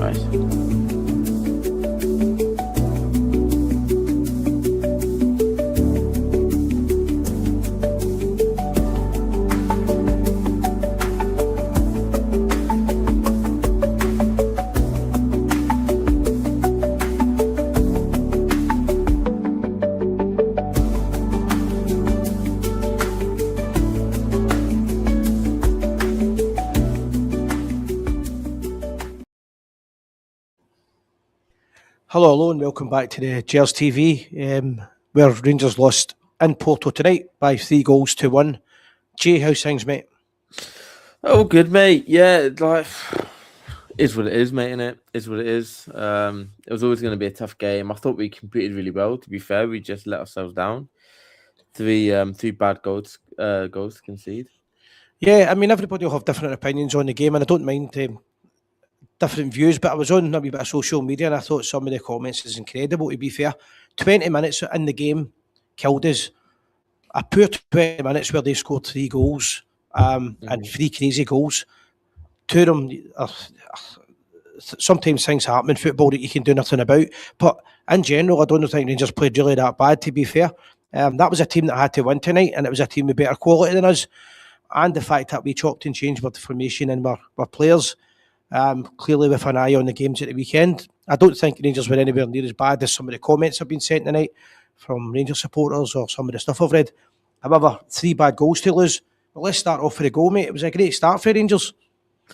guys. Hello, and welcome back to the Gers TV, where Rangers lost in Porto tonight by 3-1. Jay, how's things, mate? Oh, good, mate. Yeah, like, is what it is, mate, innit? Is what it is. It was always going to be a tough game. I thought we competed really well, to be fair. We just let ourselves down. Three bad goals to concede. Yeah, I mean, everybody will have different opinions on the game, and I don't mind different views, but I was on a wee bit of social media and I thought some of the comments is incredible, to be fair. 20 minutes in the game killed us. A poor 20 minutes where they scored 3 goals and 3 crazy goals. 2 of them, sometimes things happen in football that you can do nothing about. But in general, I don't think Rangers played really that bad, to be fair. That was a team that had to win tonight, and it was a team with better quality than us. And the fact that we chopped and changed with the formation and our players, clearly with an eye on the games at the weekend. I don't think Rangers were anywhere near as bad as some of the comments have been sent tonight from Rangers supporters or some of the stuff I've read. However, 3 bad goals to lose. But let's start off with a goal, mate. It was a great start for Rangers.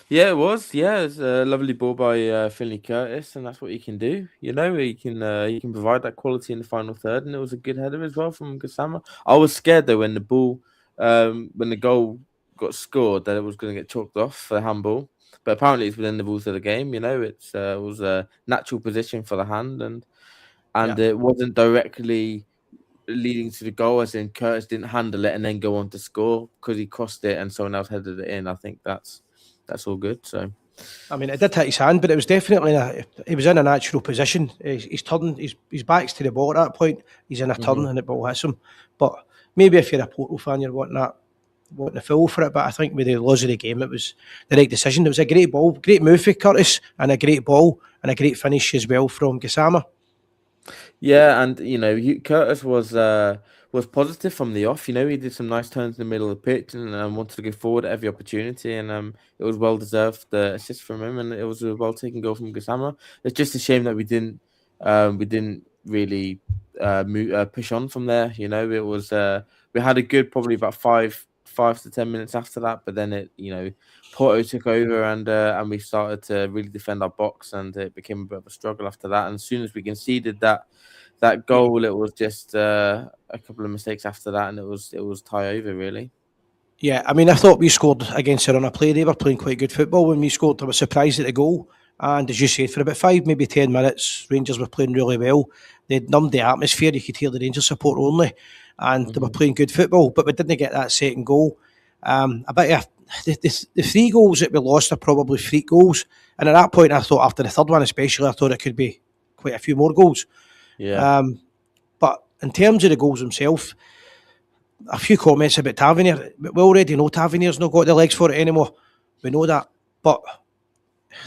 Yeah, it was. Yeah, it was a lovely ball by Finley Curtis, and that's what he can do. You know, he can provide that quality in the final third, and it was a good header as well from Gassama. I was scared though when the goal got scored that it was going to get chalked off for handball, but apparently it's within the rules of the game. You know, it was a natural position for the hand, and it wasn't directly leading to the goal, as in Curtis didn't handle it and then go on to score because he crossed it and someone else headed it in. I think that's all good. So, I mean, it did hit his hand, but it was definitely he was in a natural position. He's turned, his back's to the ball at that point. He's in a turn and the ball hits him. But maybe if you're a Porto fan, you're wanting a foul for it. But I think with the loss of the game, it was the right decision. It was a great ball, great move for Curtis, and a great ball and a great finish as well from Gassama. Yeah, and you know, Curtis was positive from the off. You know, he did some nice turns in the middle of the pitch and wanted to go forward at every opportunity, and it was well deserved the assist from him, and it was a well taken goal from Gassama. It's just a shame that we didn't really push on from there. You know, it was we had a good probably about 5 to 10 minutes after that, but then Porto took over and we started to really defend our box, and it became a bit of a struggle after that. And as soon as we conceded that goal, it was just a couple of mistakes after that, and it was tie over really. Yeah, I mean, I thought we scored against a run of play. They were playing quite good football when we scored. I was surprised at the goal. And as you said, for about 5, maybe 10 minutes, Rangers were playing really well. They'd numbed the atmosphere. You could hear the Rangers support only. And they were playing good football, but we didn't get that second goal. The 3 goals that we lost are probably freak goals. And at that point, I thought after the third one especially, I thought it could be quite a few more goals. Yeah. But in terms of the goals themselves, a few comments about Tavernier. We already know Tavernier's not got the legs for it anymore. We know that. But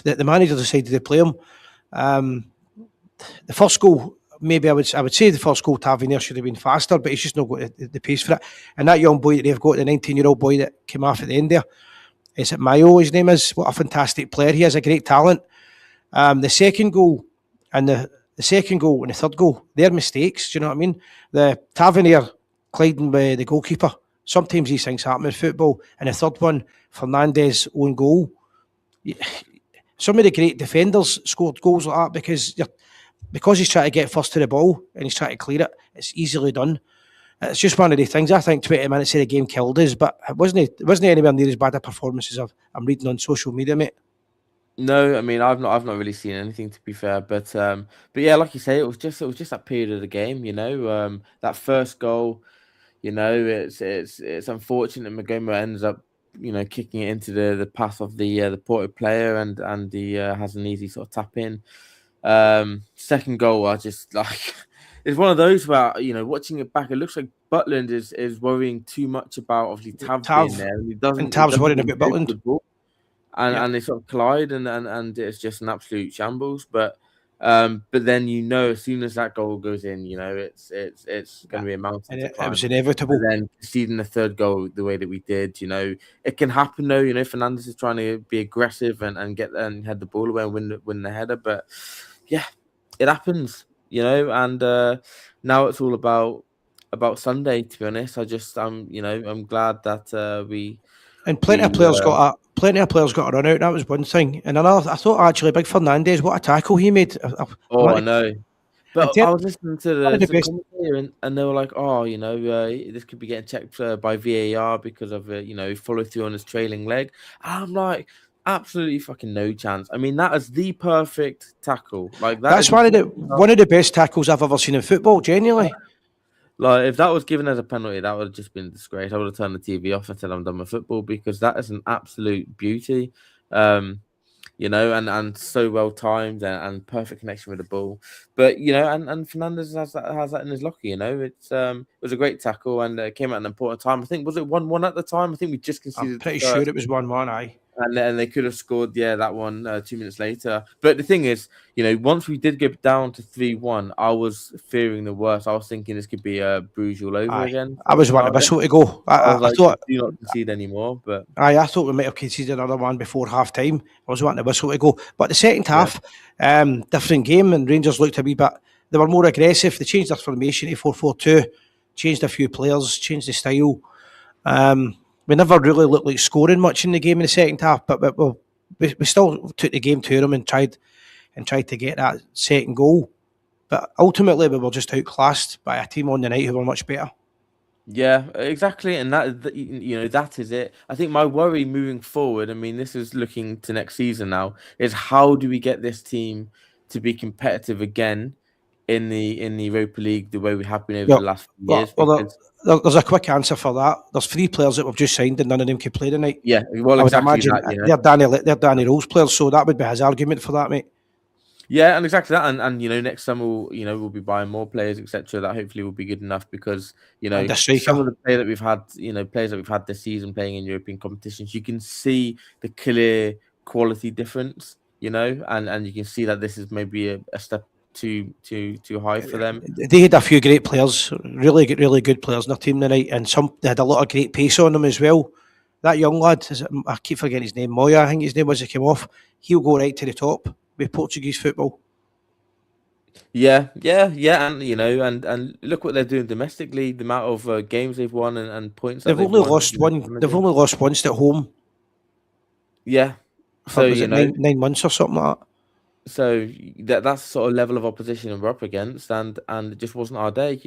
the manager decided to play him. The first goal, maybe I would say the first goal, Tavernier should have been faster, but he's just not got the pace for it. And that young boy that they've got, the 19-year-old boy that came off at the end there, is it Mayo, his name is? What a fantastic player. He has a great talent. The second goal and the third goal, they're mistakes. Do you know what I mean? The Tavernier colliding with the goalkeeper. Sometimes these things happen in football. And the third one, Fernandez' own goal. Some of the great defenders scored goals like that because he's trying to get first to the ball and he's trying to clear it. It's easily done. It's just one of the things. I think 20 minutes of the game killed us, but it wasn't anywhere near as bad a performance as I'm reading on social media, mate. No, I mean I've not really seen anything, to be fair, but yeah, like you say, it was just that period of the game, you know, that first goal, you know, it's unfortunate Magoma ends up, you know, kicking it into the path of the Porto player, and he has an easy sort of tap in. Second goal, I just like it's one of those where, you know, watching it back, it looks like Butland is worrying too much about obviously Tav being there, and Tav's worrying about Butland. Yeah, and they sort of collide, and it's just an absolute shambles. But then as soon as that goal goes in, it's going yeah. to be a mountain And to it was climb. But inevitable. then conceding the third goal the way that we did, it can happen though. Fernandes is trying to be aggressive and head the ball away and win the header, but yeah, it happens. And now it's all about Sunday. To be honest, I'm glad that And we plenty of players got a run out. That was one thing. And another, I thought actually, big Fernandez, what a tackle he made. I oh, I want know. and But I was listening to one of the the best. commentator, and they were like, "Oh, this could be getting checked by VAR because of follow through on his trailing leg." And I'm like, absolutely fucking no chance. I mean, that is the perfect tackle. Like that That's is exactly one of the best tackles I've ever seen in football. Genuinely, like if that was given as a penalty, that would have just been a disgrace. I would have turned the TV off and said I'm done with football because that is an absolute beauty. Um, and so well timed and perfect connection with the ball. But and Fernandez has that in his locker. It was a great tackle and came at an important time. I think was it 1-1 at the time. I think we just I'm conceded the pretty sure first, it was 1-1. Aye. and they could have scored that one 2 minutes later. But the thing is, once we did get down to 3-1, I was fearing the worst. I was thinking this could be a Bruges all over Aye. again I for was wanting a Cardiff. whistle to go. I was I like, thought, do not concede anymore. But I thought we might have conceded another one before half time. I was wanting a whistle to go. But the second yeah, half, different game, and Rangers looked a wee bit. They were more aggressive. They changed their formation to 4-4-2, changed a few players, changed the style. We never really looked like scoring much in the game in the second half, but we still took the game to them and tried to get that second goal. But ultimately, we were just outclassed by a team on the night who were much better. yeah, exactly, and that is it. I think my worry moving forward, I mean, this is looking to next season now, is how do we get this team to be competitive again in the Europa League the way we have been over Yeah. the last few Well, years? well Because there's a quick answer for that. There's 3 players that we've just signed, and none of them can play tonight. yeah, well, I would exactly imagine that. they're Danny Rose players, so that would be his argument for that, mate. Yeah, and exactly that, and next summer we'll be buying more players, etc. That hopefully will be good enough because And a some striker. of the players that we've had this season playing in European competitions, you can see the clear quality difference, and you can see that this is maybe a step too high for them. They had a few great players, really good players in their team tonight, and they had a lot of great pace on them as well. That young lad, I keep forgetting his name, Moya, I think his name was, he came off. He'll go right to the top with Portuguese football. Yeah, and and look what they're doing domestically, the amount of games they've won and points that They've they've only won. lost one. They've only lost once at home Yeah, for, so was it nine months or something like that. So that's the sort of level of opposition we're up against, and it just wasn't our day.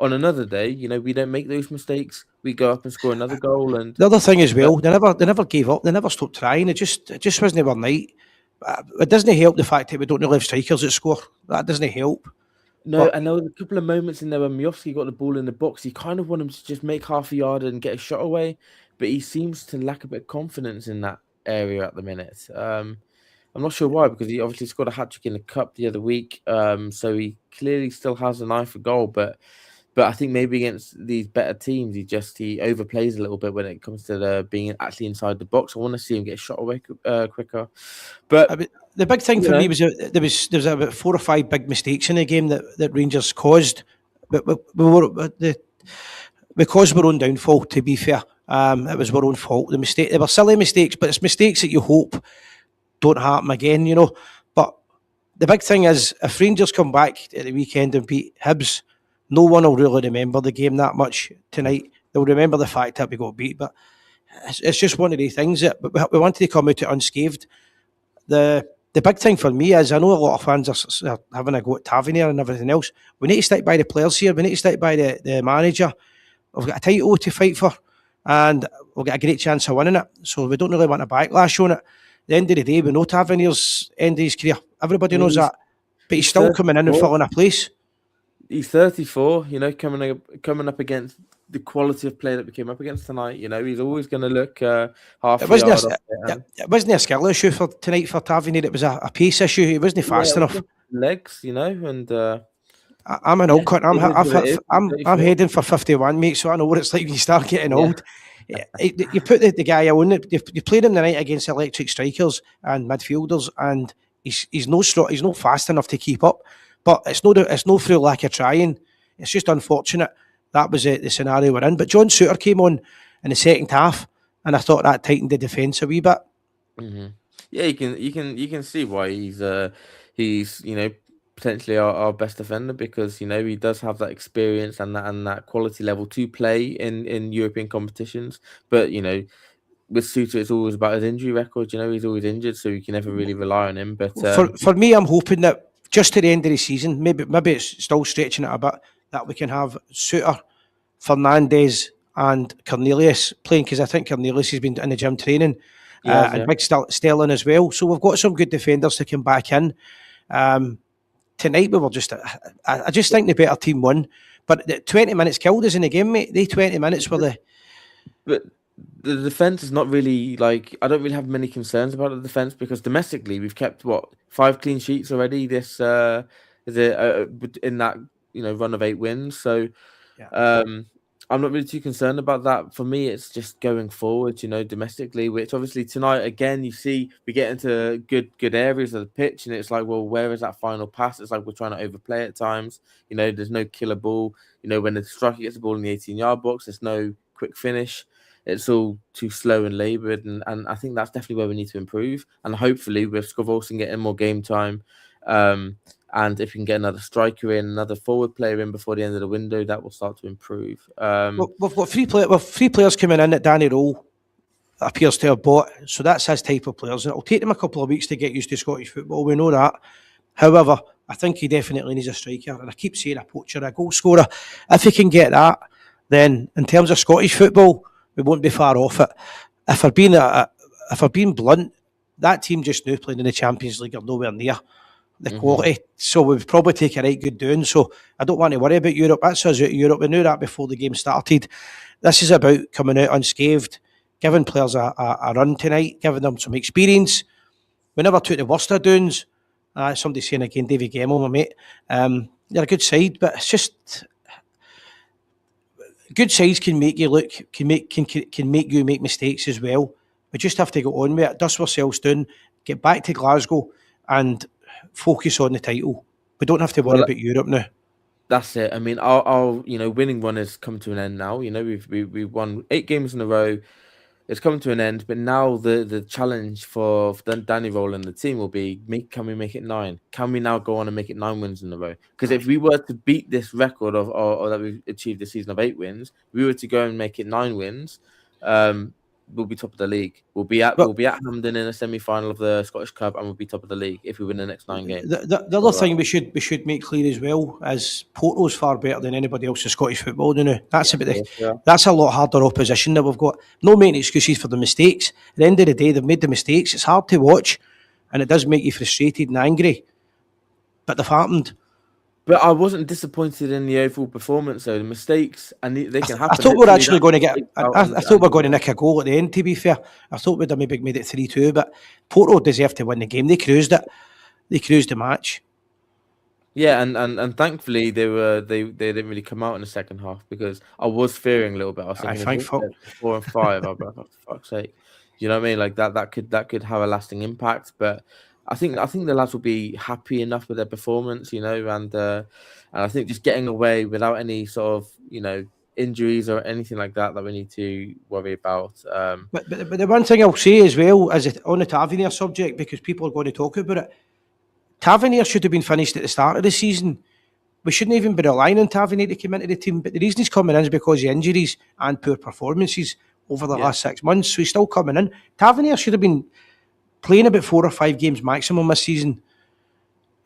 On another day, we don't make those mistakes. We go up and score another goal, and The other thing as but well, they never gave up. They never stopped trying. It just wasn't our night. It doesn't help the fact that we don't really have strikers that score. That doesn't help. no, But and there was a couple of moments in there when Miofsky got the ball in the box. You kind of want him to just make half a yard and get a shot away, but he seems to lack a bit of confidence in that area at the minute. I'm not sure why, because he obviously scored a hat trick in the cup the other week. So he clearly still has an eye for goal, but I think maybe against these better teams, he overplays a little bit when it comes to being actually inside the box. I want to see him get shot away quicker. But the big thing you for know, me was there was about 4 or 5 big mistakes in the game that Rangers caused, but because we're own downfall. To be fair, it was our own fault. They were silly mistakes, but it's mistakes that you hope don't happen again. But the big thing is, if Rangers come back at the weekend and beat Hibs, no one will really remember the game that much tonight. They'll remember the fact that we got beat, but it's just one of the things that we wanted to come out unscathed. The big thing for me is, I know a lot of fans are having a go at Tavernier and everything else. We need to stick by the players here. We need to stick by the manager. We've got a title to fight for, and we've got a great chance of winning it. So we don't really want a backlash on it. At the end of the day, we know Tavernier's end of his career. Everybody I mean, knows that. But he's he's still coming in and 34. filling a place. He's 34. Coming up against the quality of play that we came up against tonight. He's always going to look half It a wasn't yard a, off it. it wasn't a skill issue for tonight for Tavernier. It was a pace issue. He wasn't Yeah, fast it was enough. just legs, and I'm an yeah, old cunt. it is what it is. He's I'm 34. heading for 51, mate. So I know what it's like when you start getting Yeah. old. You put the guy on. You played him the night against electric strikers and midfielders, and he's no strong. He's not fast enough to keep up. But it's no through lack of trying. It's just unfortunate that was the scenario we're in. But John Souttar came on in the second half, and I thought that tightened the defence a wee bit. Mm-hmm. Yeah, you can see why he's potentially our best defender, because he does have that experience and that quality level to play in European competitions. But with Souttar, it's always about his injury record. He's always injured, so you can never really rely on him. But For me, I'm hoping that just to the end of the season, maybe it's still stretching it a bit, that we can have Souttar, Fernandes, and Cornelius playing, because I think Cornelius has been in the gym training, yeah, and Big Sterling as well. So we've got some good defenders to come back in. Tonight we were I just think the better team won, but the 20 minutes killed us in the game, mate. They 20 minutes were the. But the defense is not really I don't really have many concerns about the defense, because domestically we've kept 5 clean sheets already. This is it in that run of 8 wins. So Yeah. I'm not really too concerned about that. For me, it's just going forward, domestically, which obviously tonight again you see we get into good areas of the pitch, and it's like, well, where is that final pass? It's like we're trying to overplay at times. There's no killer ball. When the striker gets the ball in the 18-yard box, there's no quick finish. It's all too slow and laboured, and I think that's definitely where we need to improve. And hopefully with Scovolson getting more game time, and if we can get another striker in, another forward player in before the end of the window, that will start to improve. We've got three players coming in that Danny Rowe appears to have bought, so that's his type of players. It'll take them a couple of weeks to get used to Scottish football, we know that. However, I think he definitely needs a striker, and I keep saying a poacher, a goal scorer. If he can get that, then in terms of Scottish football, we won't be far off it. If we're being blunt, that team just now playing in the Champions League are nowhere near the quality, so we've probably taken a right good doing. So I don't want to worry about Europe. That's us out Europe. We knew that before the game started. This is about coming out unscathed, giving players a run tonight, giving them some experience. We never took the worst of doings. Somebody saying again, David Gemmell, my mate. They're a good side, but it's just good sides can make you look, can make you make mistakes as well. We just have to go on with it, dust ourselves down, get back to Glasgow, and focus on the title. We don't have to worry about Europe now. That's it. I mean, our winning run has come to an end now. We've won 8 games in a row. It's come to an end, but now the challenge for Danny Roll and the team will be, can we make it 9? Can we now go on and make it 9 wins in a row? Because if we were to beat this record or that we've achieved this season of 8 wins, we were to go and make it 9 wins, we'll be top of the league. We'll be at Hampden in a semi-final of the Scottish Cup, and we'll be top of the league if we win the next 9 games. The other thing we should make clear as well is Porto's far better than anybody else in Scottish football now. That's that's a lot harder opposition that we've got. No making excuses for the mistakes. At the end of the day, they've made the mistakes. It's hard to watch, and it does make you frustrated and angry. But they've happened. But I wasn't disappointed in the overall performance, though. The mistakes, and they can happen. I thought we were actually going to get. I thought we were going to nick a goal at the end. To be fair, I thought we'd have maybe made it 3-2. But Porto deserved to win the game. They cruised it. They cruised the match. Yeah, and thankfully they didn't really come out in the second half, because I was fearing a little bit. I was thinking 4 and 5. I'll be like, oh, for fuck's sake, you know what I mean? Like that could have a lasting impact, but. I think the lads will be happy enough with their performance, and I think just getting away without any sort of injuries or anything like that we need to worry about. But the one thing I'll say as well is on the Tavernier subject, because people are going to talk about it. Tavernier should have been finished at the start of the season. We shouldn't even be relying on Tavernier to come into the team. But the reason he's coming in is because of injuries and poor performances over the last 6 months. So he's still coming in. Tavernier should have been playing about 4 or 5 games maximum this season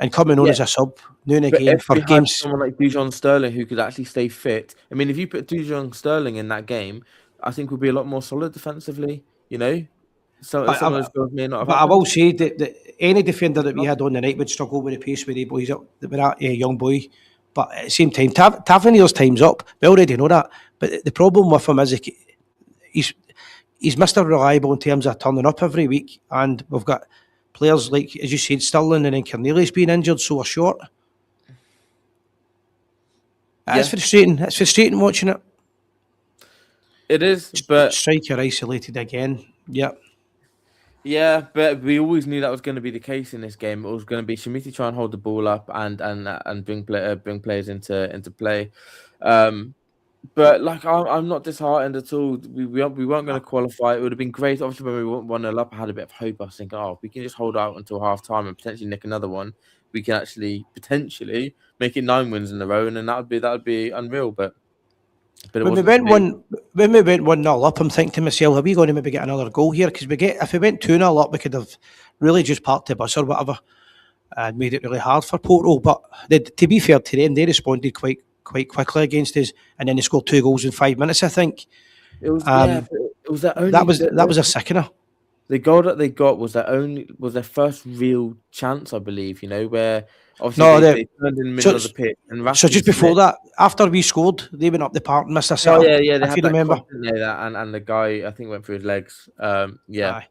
and coming on as a sub now and again for games. Someone like Dujon Sterling who could actually stay fit. I mean, if you put Dujon Sterling in that game, I think we'll be a lot more solid defensively, So some of those goals may not have happened. I will say that any defender that we had on the night would struggle with the pace with the boys up, with that young boy. But at the same time, Tavernier's time's up. We already know that. But the problem with him is he's Mr. Reliable in terms of turning up every week, and we've got players like, as you said, Sterling and then Cornelius being injured, so we're short. It's frustrating. It's frustrating watching it. It is, but Striker isolated again. Yep. yeah, but we always knew that was going to be the case in this game. It was going to be Shmiti try and hold the ball up and bring players into play. Um, but like I'm not disheartened at all. We weren't going to qualify. It would have been great. Obviously, when we won 1-0 up, I had a bit of hope. I was thinking, oh, if we can just hold out until half time and potentially nick another one, we can actually potentially make it 9 wins in a row, and then that would be unreal. But it When we wasn't to went be. one, when we went 1-0 up, I'm thinking to myself, are we going to maybe get another goal here? Because if we went 2-0 up, we could have really just parked the bus or whatever and made it really hard for Porto. But to be fair to them, they responded quite quickly against us, and then they scored 2 goals in 5 minutes. I think It was um, but it was their that only. was a sickener. The goal that they got was their first real chance, I believe. Where obviously No, they turned in the middle so of the pitch and so Rasky just before slipped. that, after we scored, they went up the park and missed a Oh sitter. yeah, yeah, they If had you that remember, cross, didn't they? That and the guy I think went through his legs. Yeah, aye.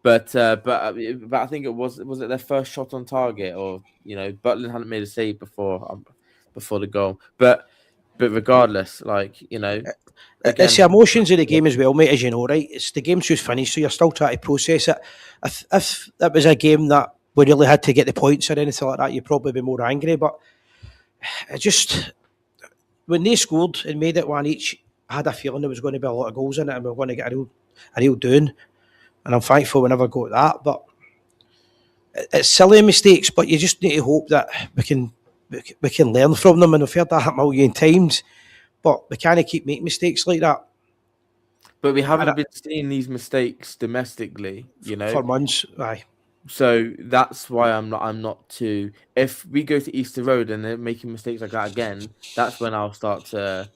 but I think it their first shot on target, or Butland hadn't made a save before the goal. But regardless, It's again, the emotions of the game as well, mate, as you know, right? It's the game's just finished, so you're still trying to process it. If that was a game that we really had to get the points or anything like that, you'd probably be more angry. But it just, when they scored and made it one each, I had a feeling there was going to be a lot of goals in it and we were going to get a real doing. And I'm thankful we never got that. But it's silly mistakes, but you just need to hope that we can learn from them. And we've heard that a million times, but we can't keep making mistakes like that. but we And haven't been seeing these mistakes domestically. for months, aye. So that's why I'm not too. If we go to Easter Road and they're making mistakes like that again, that's when I'll start to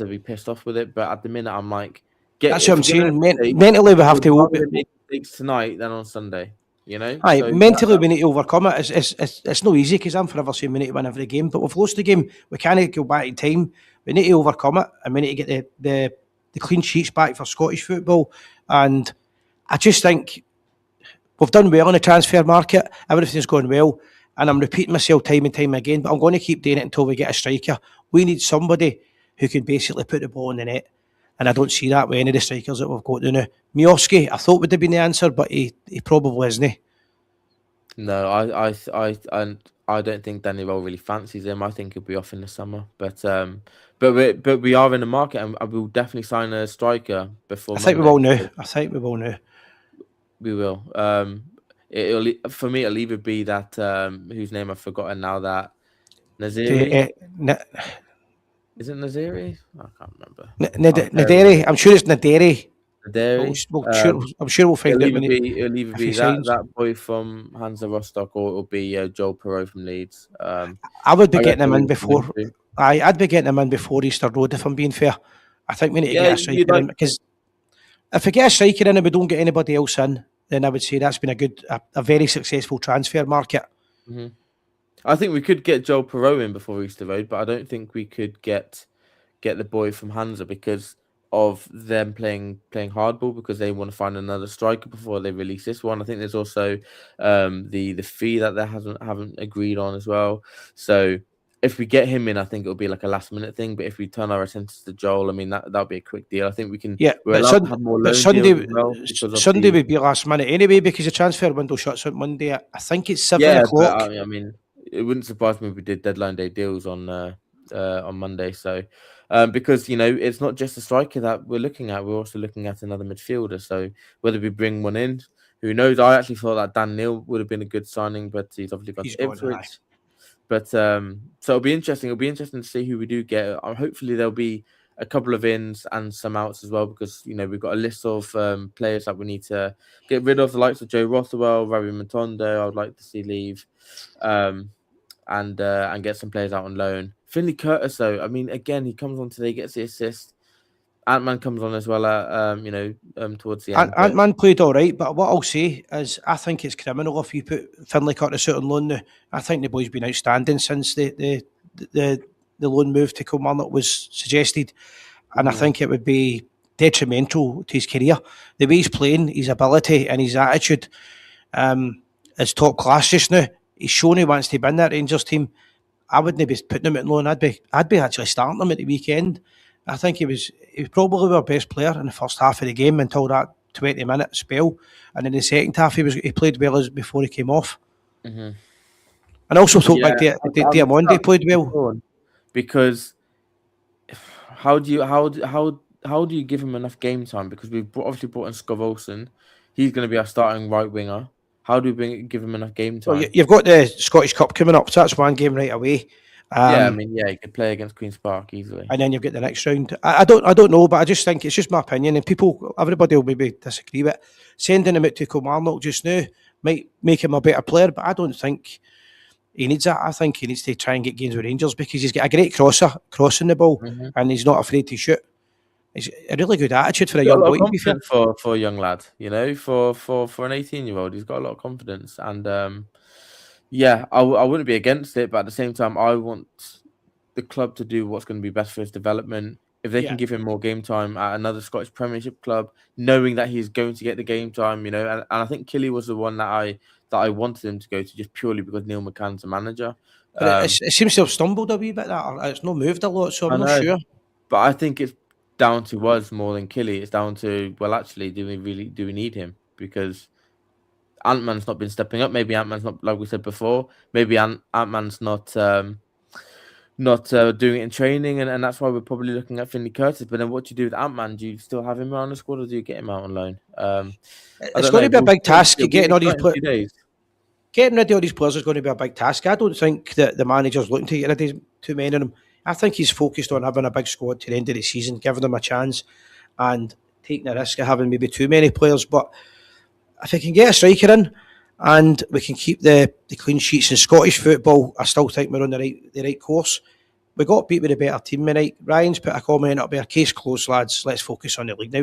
be pissed off with it. But at the minute, I'm like, get That's what if I'm you're gonna saying. make mistakes, Mentally, we I have would to. rather them make mistakes tonight than on Sunday. Aye, So mentally, we need to overcome it. It's no easy because I'm forever saying we need to win every game, but we've lost the game. We can't go back in time. We need to overcome it, and we need to get the clean sheets back for Scottish football. And I just think we've done well in the transfer market. Everything's going well, and I'm repeating myself time and time again. But I'm going to keep doing it until we get a striker. We need somebody who can basically put the ball in the net. And I don't see that with any of the strikers that we've got now. Miovski, I thought would have been the answer, but he probably isn't. no, I don't think Danny Rowe really fancies him. I think he'll be off in the summer. But we are in the market, and we'll definitely sign a striker before I think we Monday. will now. I think we will now. We will. For me, it'll either be that whose name I've forgotten now. That Naziri, The, is it Naziri? I can't remember. I'm terrible Naderi. with I'm sure it's Naderi. Naziri. I'm sure we'll find out It'll either if he be that signs. that boy from Hansa Rostock, or it'll be Joel Perot from Leeds. I would be I getting reckon him in we'll win before. too. I'd be getting him in before Easter Road, if I'm being fair. I think we need to Yeah, get a you'd striker in like. because if we get a striker in and we don't get anybody else in, then I would say that's been a very successful transfer market. Mhm. I think we could get Joel Perot in before Easter Road, but I don't think we could get the boy from Hansa because of them playing hardball, because they want to find another striker before they release this one. I think there's also the fee that they haven't agreed on as well. So if we get him in, I think it'll be like a last minute thing. But if we turn our attention to Joel, I mean that'll be a quick deal. I think Yeah, we're allowed to have more but loan deals as well because of Sunday the. would be last minute anyway because the transfer window shuts out Monday. I think it's seven Yeah, but o'clock. I mean, it wouldn't surprise me if we did deadline day deals on Monday. So, because it's not just a striker that we're looking at; we're also looking at another midfielder. So, whether we bring one in, who knows? I actually thought that Dan Neil would have been a good signing, but he's obviously gone He's to gone. Aye. Ipswich. But so it'll be interesting. It'll be interesting to see who we do get. Hopefully, there'll be a couple of ins and some outs as well, because we've got a list of players that we need to get rid of, the likes of Joe Rothwell, Ravi Matondo. I would like to see leave, um, and get some players out on loan. Finley Curtis, though, I mean, again, he comes on today, gets the assist. Ant-Man comes on as well, towards the end. But Ant-Man played all right, but what I'll say is I think it's criminal if you put Finlay Curtis out on loan now. I think the boy's been outstanding since the loan move to Kilmarnock was suggested, and I think it would be detrimental to his career. The way he's playing, his ability and his attitude is top class just now. He's shown he wants to be in that Rangers team. I wouldn't be putting him at loan. I'd be actually starting him at the weekend. I think he was probably our best player in the first half of the game until that 20-minute spell, and in the second half he played well as before he came off. Hmm. And I also thought Yeah, like I'm Diamonde stuck played between well. Sean because how do you give him enough game time? Because obviously brought in Scott Olsen. He's going to be our starting right winger. How do we give him enough game Well, time? you've got the Scottish Cup coming up, so that's one game right away. Yeah, I Um, mean, yeah, he could play against Queen's Park easily. and then you've got the next round. I don't know, but I just think it's just my opinion, and everybody will maybe disagree with it. Sending him out to Kilmarnock just now might make him a better player, but I don't think he needs that. I think he needs to try and get games with Rangers because he's got a great crosser, crossing the ball, Hmm. and he's not afraid to shoot. It's a really good attitude for a Got a young lot of boy, to be fair. confidence for a young lad, you know, for an 18-year-old. He's got a lot of confidence, and yeah, I wouldn't be against it, but at the same time, I want the club to do what's going to be best for his development. If they can Yeah. give him more game time at another Scottish Premiership club, knowing that he's going to get the game time, you know, and I think Killy was the one that I wanted him to go to just purely because Neil McCann's a manager. But Um, it seems to have stumbled a wee bit, that, or it's not moved a lot, so I I'm not know, sure. but I think it's down to us more than Killy. It's down to, well, actually, do we need him? Because Ant-Man's not been stepping up. Maybe Ant-Man's not, like we said before. Maybe Ant-Man's not doing it in training, and that's why we're probably looking at Finley Curtis. But then, what do you do with Ant-Man? Do you still have him around the squad, or do you get him out on loan? I It's don't going know. to be a big task It'll be an getting all these exciting few days. getting rid of all these players is going to be a big task. I don't think that the manager's looking to get rid of too many of them. I think he's focused on having a big squad to the end of the season, giving them a chance, and taking the risk of having maybe too many players. But if we can get a striker in, and we can keep the clean sheets in Scottish football, I still think we're on the right course. We got beat with a better team tonight. Ryan's put a comment up there. Case closed, lads. Let's focus on the league now.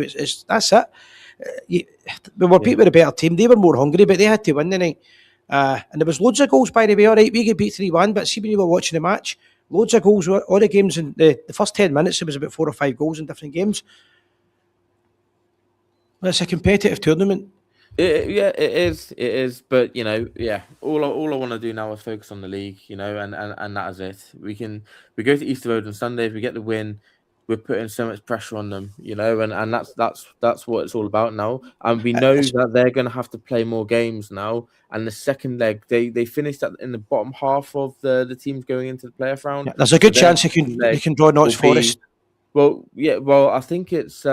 That's it. You, we were beat Yeah. with a better team. They were more hungry, but they had to win tonight. And there was loads of goals, by the way. All right, we get beat 3-1, but see when you were watching the match, loads of goals. All the games in the first 10 minutes, there was about 4 or 5 goals in different games. It's a competitive tournament. Yeah, it is. It is. But yeah. All I want to do now is focus on the league. And that is it. We go to Easter Road on Sunday. If we get the win, we're putting so much pressure on them. And that's what it's all about now. And we know It's, that they're going to have to play more games now. And the second leg, they finished in the bottom half of the teams going into the playoff round. yeah, there's a So good then chance the second they leg can draw Notts will be Forest. well. Yeah. Well, I think it's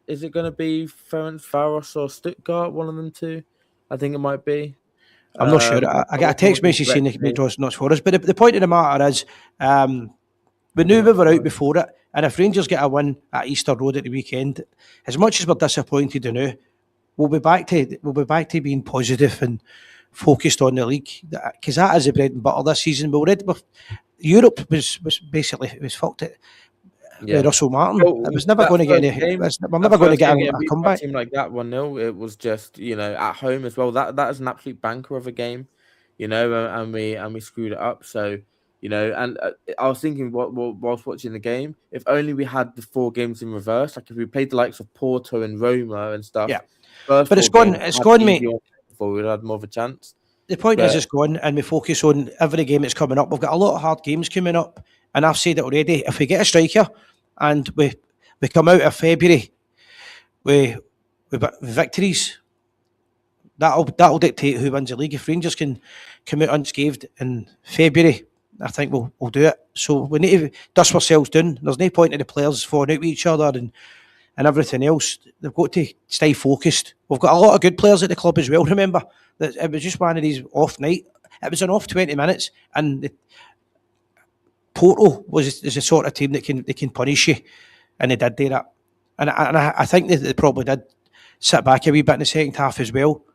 is it going to be Ferencvaros or Stuttgart? One of them two, I think it might be. I'm not sure. I I'm got a not coming text up message saying they can correctly. draw Notts Forest. But the point of the matter is, we knew we Not were out sure. before it. And if Rangers get a win at Easter Road at the weekend, as much as we're disappointed now, we'll be back to being positive and focused on the league, because that is the bread and butter this season. Europe was basically it was fucked it with Yeah. Russell Martin. It Well, was never that going to get first any. game, We're that never going to first get game a, getting a beat by a comeback. team like that 1-0, it was just at home as well. That is an absolute banker of a game, and we screwed it up. So and I was thinking whilst watching the game, if only we had the 4 games in reverse. Like if we played the likes of Porto and Roma and Yeah, stuff, first but it's four gone. games It's had gone, easy mate. on before we'd had more of a chance. The point is, But it's gone, and we focus on every game that's coming up. We've got a lot of hard games coming up, and I've said it already. If we get a striker, and we come out of February with victories, that'll dictate who wins the league. If Rangers can come out unscathed in February, I think we'll do it. So we need to dust ourselves down. There's no point in the players falling out with each other and everything else. They've got to stay focused. We've got a lot of good players at the club as well. Remember that it was just one of these off night. It was an off 20 minutes, and Porto is the sort of team that can punish you, and they did do that. And I think they probably did sit back a wee bit in the second half as well. yeah,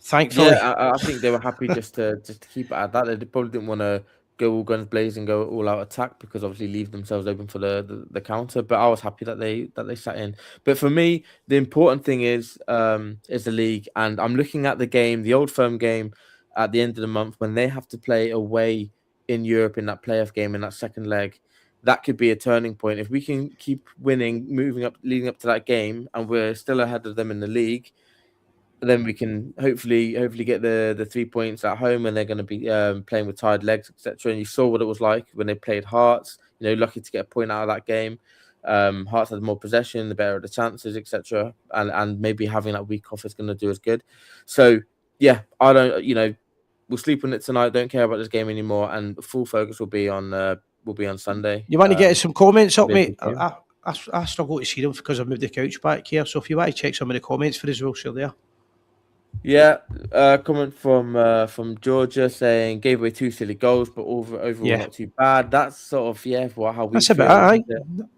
Thankfully, I think they were happy just to keep it at that. They probably didn't want to go all guns blazing, go all out attack because obviously leave themselves open for the counter. But I was happy that they sat in. But for me, the important thing is the league, and I'm looking at the game, the Old Firm game, at the end of the month when they have to play away in Europe in that playoff game in that second leg. That could be a turning point if we can keep winning, moving up, leading up to that game, and we're still ahead of them in the league. Then we can hopefully get the 3 points at home, and they're going to be playing with tired legs, etc. And you saw what it was like when they played Hearts. lucky to get a point out of that game. Hearts had more possession, the better the chances, etc. And maybe having that week off is going to do us good. So yeah, I don't, we'll sleep on it tonight. Don't care about this game anymore, and full focus will be on Sunday. You want to get some comments up, Be a mate? big game. I struggle to see them because I've moved the couch back here. So if you want to check some of the comments for us, we'll share there. Yeah, comment from Georgia saying gave away 2 silly goals, but overall Yeah, not too bad. That's sort of how we that's a bit. feel, Aye, isn't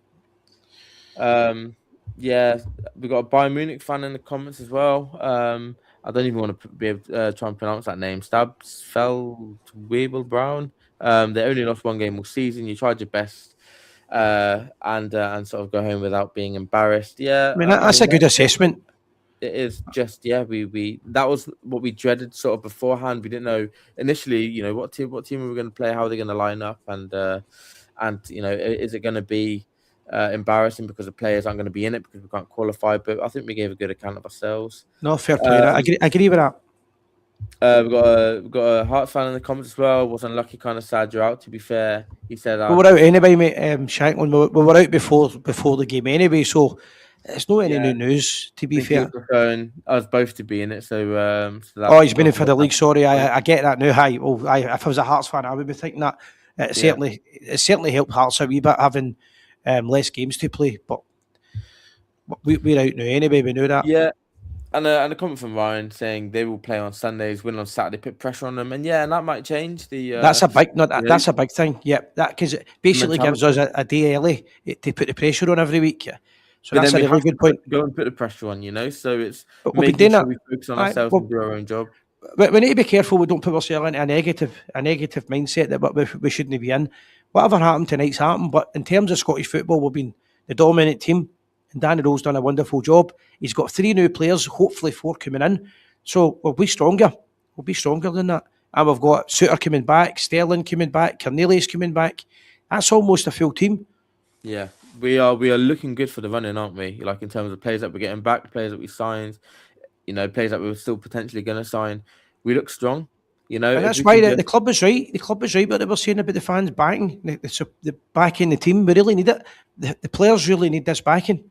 it? Yeah, we got a Bayern Munich fan in the comments as well. I don't even want to be able to try and pronounce that name. Stabsfeld Brown. They only lost one game all season. You tried your best, and sort of go home without being embarrassed. Yeah, I mean that's a good assessment. it is just we that was what we dreaded sort of beforehand. We didn't know initially, what team we were going to play, how they're going to line up, and is it going to be embarrassing because the players aren't going to be in it because we can't qualify. But I think we gave a good account of ourselves. No, fair play. I agree with that. We've got a Hearts fan in the comments as well. Was unlucky, kind of sad you're out. To be fair, he said, We were out anyway, mate. Shanklin, we were out before the game anyway, so it's not any new news. To be I think he was fair. preferring us both to be in it. Oh, he's been in for the league. Sorry, I get that now. Hi, well, if I was a Hearts fan, I would be thinking that. It certainly helped Hearts a wee bit having less games to play, but we're out now anyway. We know that. Yeah. And a comment from Ryan saying they will play on Sundays, win on Saturday, put pressure on them, and that might change the. That's a big, that's a big thing. Yeah, that because it basically gives us mentality. a day early to put the pressure on every week. Yeah. So But that's then a we really have to good point. go and put the pressure on, So it's But we've been making doing sure that. we focus on Aye, ourselves and do our own job. we need to be careful we don't put ourselves into a negative mindset that we shouldn't be in. Whatever happened tonight's happened, but in terms of Scottish football, we've been the dominant team, and Danny Rowe's done a wonderful job. He's got 3 new players, hopefully 4 coming in, so we'll be stronger. We'll be stronger than that, and we've got Suter coming back, Sterling coming back, Cornelius coming back. That's almost a full team. Yeah, we are looking good for the running, aren't we? Like in terms of players that we're getting back, players that we signed, players that we were still potentially going to sign. We look strong, And that's why the club was right. The club was right what they were saying about the fans backing, the backing the team. We really need it. The players really need this backing.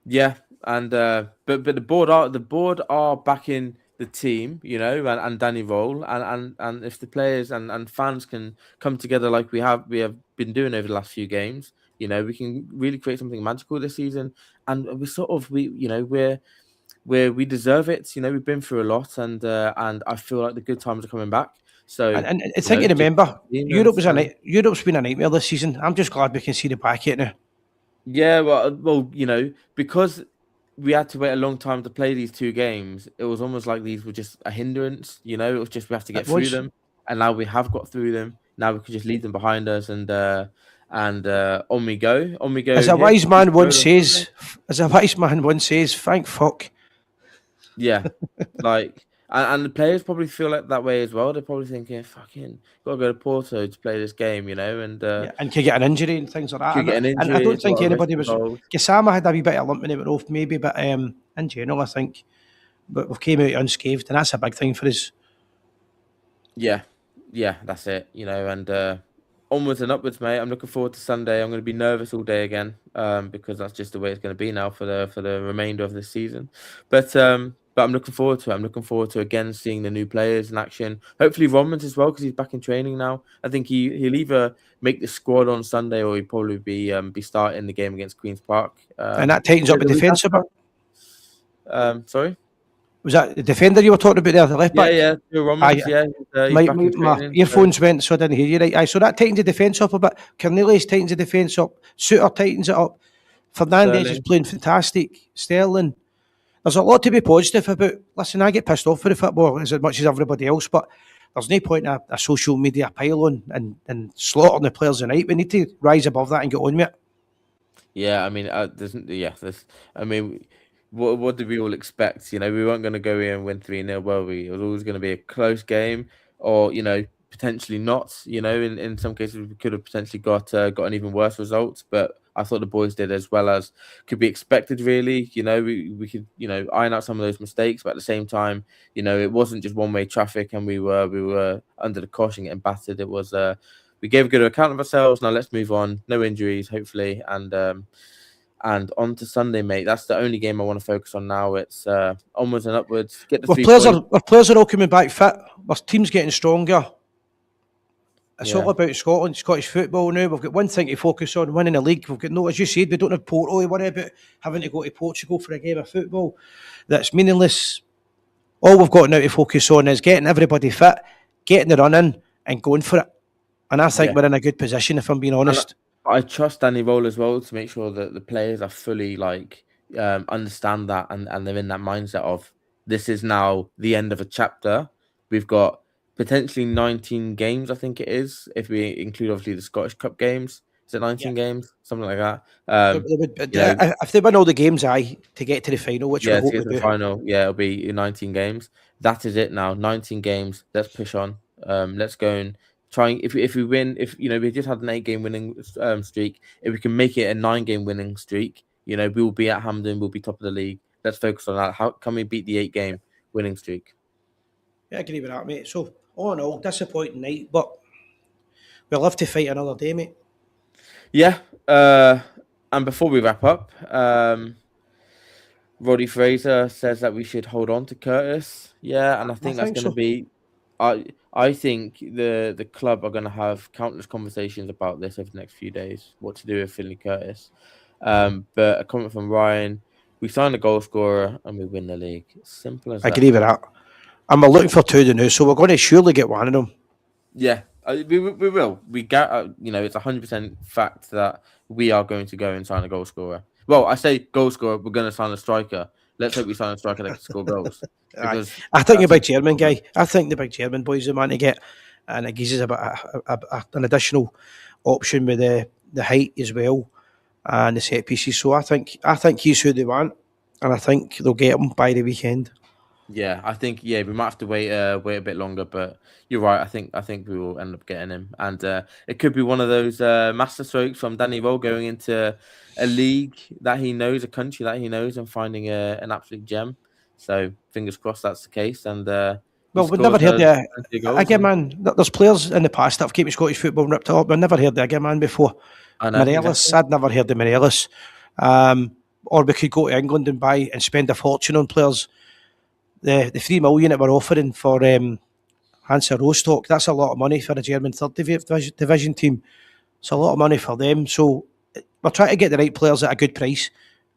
Yeah, and but the board are backing the team, and Danny Rowe, and if the players and fans can come together like we have been doing over the last few games, we can really create something magical this season. And we sort of we deserve it. We've been through a lot, and I feel like the good times are coming back. So And I think you remember, Europe's been a nightmare this season. I'm just glad we can see the back of it now. Yeah, well, because we had to wait a long time to play these 2 games, it was almost like these were just a hindrance. It was just we have to get through them, and now we have got through them. Now we can just leave them behind us, and on we go, As a wise man once says, thank fuck. Yeah, like, and the players probably feel like that way as well. They're probably thinking, "Fucking, got to go to Porto to play this game," and and could get an injury and things like that. And I don't think anybody was. Gassama had a wee bit of lump when he went off, maybe, but in general, I think, but we came out unscathed, and that's a big thing for us. Yeah, that's it. And onwards and upwards, mate. I'm looking forward to Sunday. I'm going to be nervous all day again, because that's just the way it's going to be now for the remainder of the season. But I'm looking forward to it. I'm looking forward to again seeing the new players in action. Hopefully Romans as well, because he's back in training now. I think he'll either make the squad on Sunday or he'll probably be starting the game against Queen's Park. And that tightens up the defence a bit. Sorry. Was that the defender you were talking about there, the left back? Yeah, Romans, my earphones went, so I didn't hear you right. So that tightens the defence up a bit. Cornelius tightens the defence up. Suter tightens it up. Fernandes is playing fantastic. Sterling. There's a lot to be positive about. Listen, I get pissed off for the football as much as everybody else, but there's no point in a social media pile-on and slaughtering the players tonight. We need to rise above that and get on with it. Yeah, I mean, what did we all expect? We weren't going to go in and win 3-0, were we? It was always going to be a close game, or potentially not. In some cases we could have potentially got an even worse result. But I thought the boys did as well as could be expected. Really, we could iron out some of those mistakes, but at the same time, it wasn't just one-way traffic, and we were under the caution getting battered. It was we gave a good account of ourselves. Now let's move on. No injuries, hopefully, and on to Sunday, mate. That's the only game I want to focus on now. It's onwards and upwards. Get the 3 points. Our players are all coming back fit. Our team's getting stronger. It's all Yeah, about Scotland, Scottish football now. We've got one thing to focus on, winning the league. We've got no, as you said, we don't have Porto to worry about having to go to Portugal for a game of football. That's meaningless. All we've got now to focus on is getting everybody fit, getting the run in, and going for it. And I think yeah. we're in a good position, if I'm being And honest. I trust Danny Roll as well to make sure that the players are fully like understand that and they're in that mindset of this is now the end of a chapter. We've got potentially 19 games, I think it is, if we include obviously the Scottish Cup games. Is it Yeah. 19 games? Something like that. You know, If they win all the games, to get to the final, which we yeah, to hope get we to the do. final, yeah, it'll be 19 games. That is it now. 19 games. Let's push on. Let's go and try. If we win, if we just had an 8-game winning streak. If we can make it a 9-game winning streak, we will be at Hampden. We'll be top of the league. Let's focus on that. How can we beat the 8-game winning streak? Yeah, I agree with that, mate. So, all in all, disappointing night, but we'll have to fight another day, mate. Yeah. And before we wrap up, Roddy Fraser says that we should hold on to Curtis. Yeah, and I think that's going to so. be. I think the club are going to have countless conversations about this over the next few days. What to do with Finley Curtis? But a comment from Ryan: we sign a goal scorer and we win the league. Simple as I that. agree with that. And we're looking for two now, so we're going to surely get one of them. Yeah, we will. We get it's 100% fact that we are going to go and sign a goal scorer. Well, I say goal scorer. We're going to sign a striker. Let's hope we sign a striker that can score goals. Because I think the big German guy. I think the big German boy's the man to get, and it gives us an additional option with the height as well and the set pieces. So I think he's who they want, and I think they'll get him by the weekend. Yeah, I think we might have to wait a bit longer, but you're right. I think we will end up getting him, and it could be one of those master strokes from Danny Roll going into a league that he knows, a country that he knows, and finding an absolute gem. So fingers crossed that's the case. And well, we've never heard again, man. There's players in the past that have kept Scottish football ripped up. I've never heard the again man before. I know, Morelos, exactly. I'd never heard of Morelos. Or we could go to England and buy and spend a fortune on players. The 3 million that we're offering for Hansa Rostock, that's a lot of money for a German third division team. It's a lot of money for them. So we're trying to get the right players at a good price,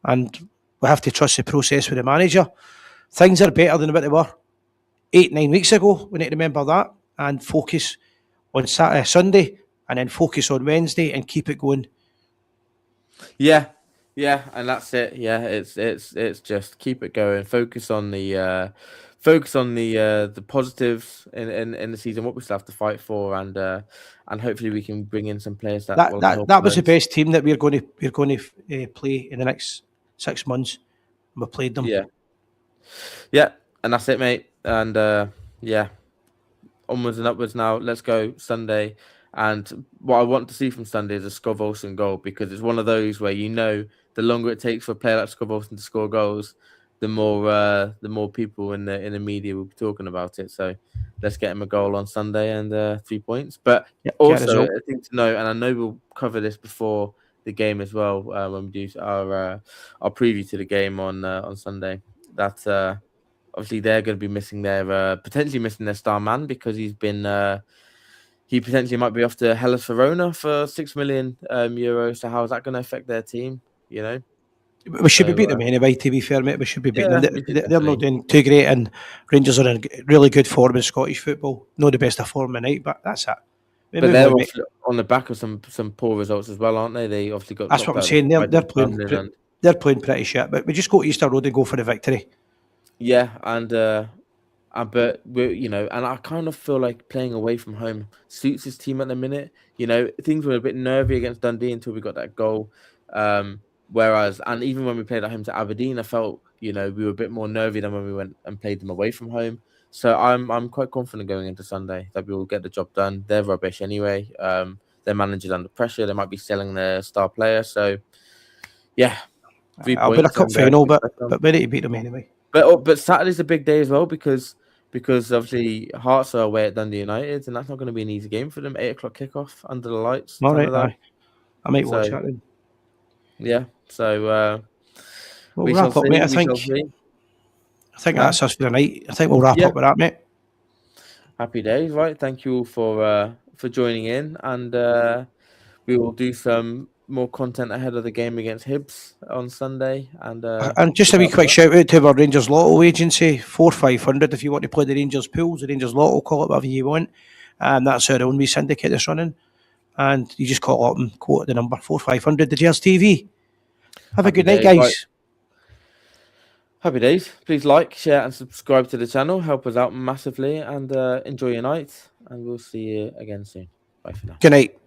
and we have to trust the process with the manager. Things are better than what they were 8-9 weeks ago. We need to remember that and focus on Sunday, and then focus on Wednesday and keep it going. Yeah, and that's it. Yeah, it's just keep it going. Focus on the positives in the season. What we still have to fight for, and hopefully we can bring in some players that will help. That was the best team that we're going to play in the next 6 months. We played them. Yeah, and that's it, mate. And yeah, onwards and upwards now. Let's go Sunday. And what I want to see from Sunday is a Scott Olsen goal, because it's one of those where the longer it takes for a player like Scott Olsen to score goals, the more people in the media will be talking about it. So let's get him a goal on Sunday and 3 points. But also a thing to know, and I know we'll cover this before the game as well when we do our preview to the game on Sunday. That obviously they're going to be missing potentially missing their star man, because he's been. He potentially might be off to Hellas Verona for 6 million euros. So how is that going to affect their team? We should be beating them anyway, to be fair, mate. We should be beating them. They're not doing too great, and Rangers are in really good form in Scottish football. Not the best of form tonight, but that's it. But they're on the back of some poor results as well, aren't they? They obviously got. That's what I'm saying. They're playing pretty shit, but we just go to Easter Road and go for the victory. Yeah, but we're, and I kind of feel like playing away from home suits his team at the minute. Things were a bit nervy against Dundee until we got that goal. Whereas, and even when we played at home to Aberdeen, I felt, we were a bit more nervy than when we went and played them away from home. So I'm quite confident going into Sunday that we will get the job done. They're rubbish anyway. Their manager's under pressure. They might be selling their star player. So, yeah. I'll be a cup final, but we need to beat them anyway. But Saturday's a big day as well, because because obviously Hearts are away at Dundee United, and that's not going to be an easy game for them. 8 o'clock kickoff under the lights, All right, Tannadice. aye. I might watch So that then. yeah, so We'll we shall wrap up, mate. see. I We shall think. see. I think Huh? that's us for the night. I think we'll wrap Yeah, up with that, mate. happy days, right? Thank you all for joining in, and we will do some more content ahead of the game against Hibs on Sunday, and And just a look wee out for quick that. shout out to our Rangers Lotto agency, 4500 if you want to play the Rangers pools, the Rangers Lotto, call it whatever you want. That's our own wee syndicate that's running. And you just call up and quote the number 4500, the Gers TV. Have a Happy good night, days, right? guys. Happy days. Please like, share, and subscribe to the channel. Help us out massively, and enjoy your night. And we'll see you again soon. Bye for now. Good night.